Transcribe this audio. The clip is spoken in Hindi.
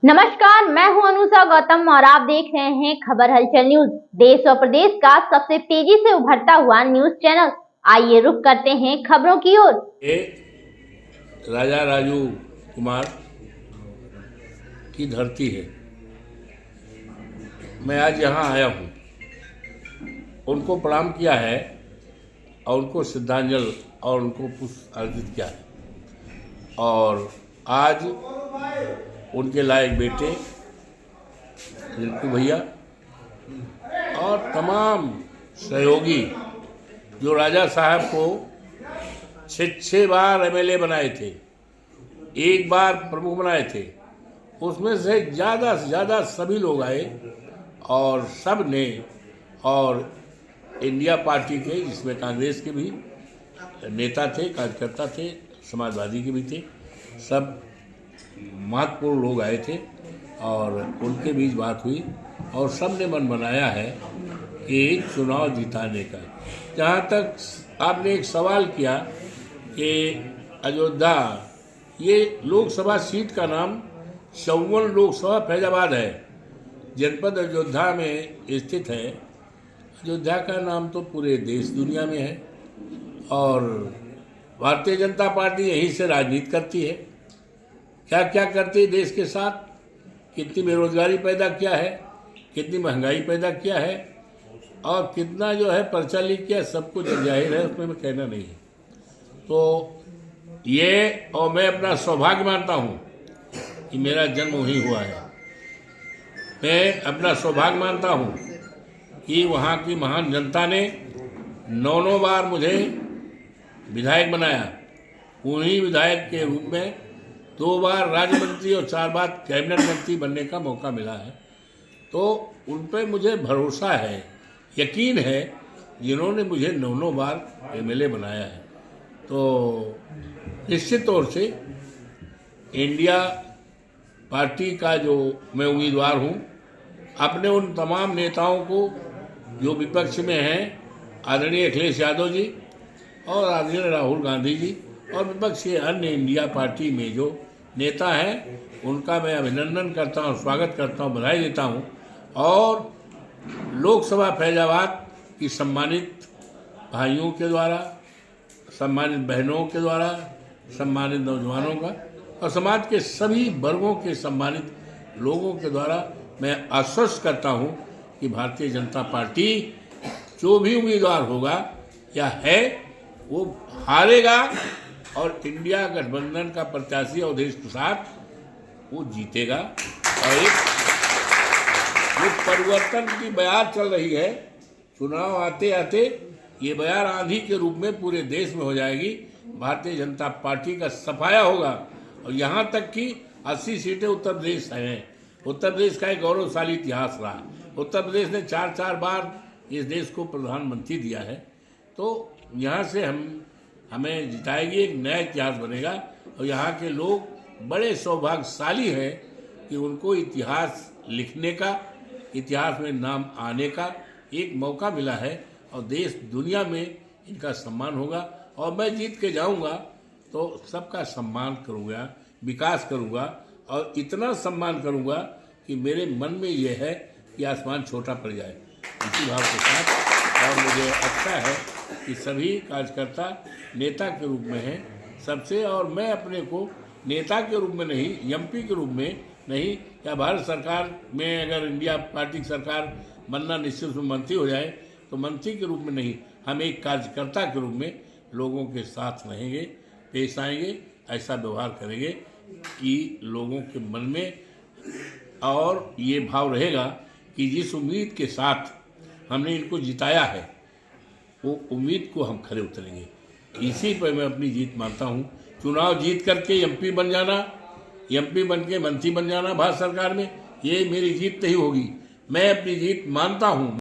नमस्कार, मैं हूं अनुषा गौतम और आप देख रहे हैं खबर हलचल न्यूज। देश और प्रदेश का सबसे तेजी से उभरता हुआ न्यूज चैनल। आइए रुक करते हैं खबरों की ओर। राजा राजू कुमार की धरती है। मैं आज यहाँ आया हूँ, उनको प्रणाम किया है और उनको श्रद्धांजलि और उनको पुष्प अर्पित किया है। और आज उनके लायक बेटे रिंकू भैया और तमाम सहयोगी जो राजा साहब को 6 बार एमएलए बनाए थे, 1 बार प्रमुख बनाए थे, उसमें से ज़्यादा सभी लोग आए और सब ने, और इंडिया पार्टी के, जिसमें कांग्रेस के भी नेता थे, कार्यकर्ता थे, समाजवादी के भी थे, सब महत्वपूर्ण लोग आए थे और उनके बीच बात हुई और सब ने मन बनाया है कि चुनाव जिताने का। जहाँ तक आपने एक सवाल किया कि अयोध्या, ये लोकसभा सीट का नाम 54 लोकसभा फैजाबाद है, जनपद अयोध्या में स्थित है। अयोध्या का नाम तो पूरे देश दुनिया में है और भारतीय जनता पार्टी यहीं से राजनीति करती है। क्या क्या करती है देश के साथ, कितनी बेरोजगारी पैदा किया है, कितनी महंगाई पैदा किया है और कितना जो है पर्चा लीक किया, सब कुछ जाहिर है, उसमें मैं कहना नहीं है। तो ये, और मैं अपना सौभाग्य मानता हूँ कि मेरा जन्म वहीं हुआ है। मैं अपना सौभाग्य मानता हूँ कि वहाँ की महान जनता ने 9 बार मुझे विधायक बनाया। उन्हीं विधायक के रूप में 2 बार राज्य मंत्री और 4 बार कैबिनेट मंत्री बनने का मौका मिला है। तो उन पर मुझे भरोसा है, यकीन है, जिन्होंने मुझे 9 बार एमएलए बनाया है। तो निश्चित तौर से इंडिया पार्टी का जो मैं उम्मीदवार हूँ, अपने उन तमाम नेताओं को जो विपक्ष में हैं, आदरणीय अखिलेश यादव जी और आदरणीय राहुल गांधी जी, और विपक्ष के अन्य इंडिया पार्टी में जो नेता हैं, उनका मैं अभिनंदन करता हूं, स्वागत करता हूं, बधाई देता हूं। और लोकसभा फैजाबाद की सम्मानित भाइयों के द्वारा, सम्मानित बहनों के द्वारा, सम्मानित नौजवानों का और समाज के सभी वर्गों के सम्मानित लोगों के द्वारा मैं आश्वस्त करता हूं कि भारतीय जनता पार्टी जो भी उम्मीदवार होगा या है, वो हारेगा और इंडिया गठबंधन का प्रत्याशी अवधेश प्रसाद वो जीतेगा। और एक परिवर्तन की बयार चल रही है, चुनाव आते आते ये बयार आंधी के रूप में पूरे देश में हो जाएगी। भारतीय जनता पार्टी का सफाया होगा और यहाँ तक कि 80 सीटें उत्तर प्रदेश हैं। उत्तर प्रदेश का एक गौरवशाली इतिहास रहा। उत्तर प्रदेश ने 4 बार इस देश को प्रधानमंत्री दिया है। तो यहाँ से हमें जिताएगी, एक नया इतिहास बनेगा और यहाँ के लोग बड़े सौभाग्यशाली हैं कि उनको इतिहास लिखने का, इतिहास में नाम आने का एक मौका मिला है और देश दुनिया में इनका सम्मान होगा। और मैं जीत के जाऊंगा तो सबका सम्मान करूंगा, विकास करूंगा और इतना सम्मान करूंगा कि मेरे मन में ये है कि आसमान छोटा पड़ जाए, इसी भाव के साथ। और मुझे अच्छा है कि सभी कार्यकर्ता नेता के रूप में हैं सबसे, और मैं अपने को नेता के रूप में नहीं, एमपी के रूप में नहीं, या भारत सरकार में अगर इंडिया पार्टी की सरकार बनना निश्चित रूप में मंत्री हो जाए तो मंत्री के रूप में नहीं, हम एक कार्यकर्ता के रूप में लोगों के साथ रहेंगे, पेश आएंगे, ऐसा व्यवहार करेंगे कि लोगों के मन में और ये भाव रहेगा कि जिस उम्मीद के साथ हमने इनको जिताया है, वो उम्मीद को हम खरे उतरेंगे। इसी पर मैं अपनी जीत मानता हूँ। चुनाव जीत करके एमपी बन जाना, एमपी बन के मंत्री बन जाना भारत सरकार में, ये मेरी जीत नहीं होगी। मैं अपनी जीत मानता हूँ।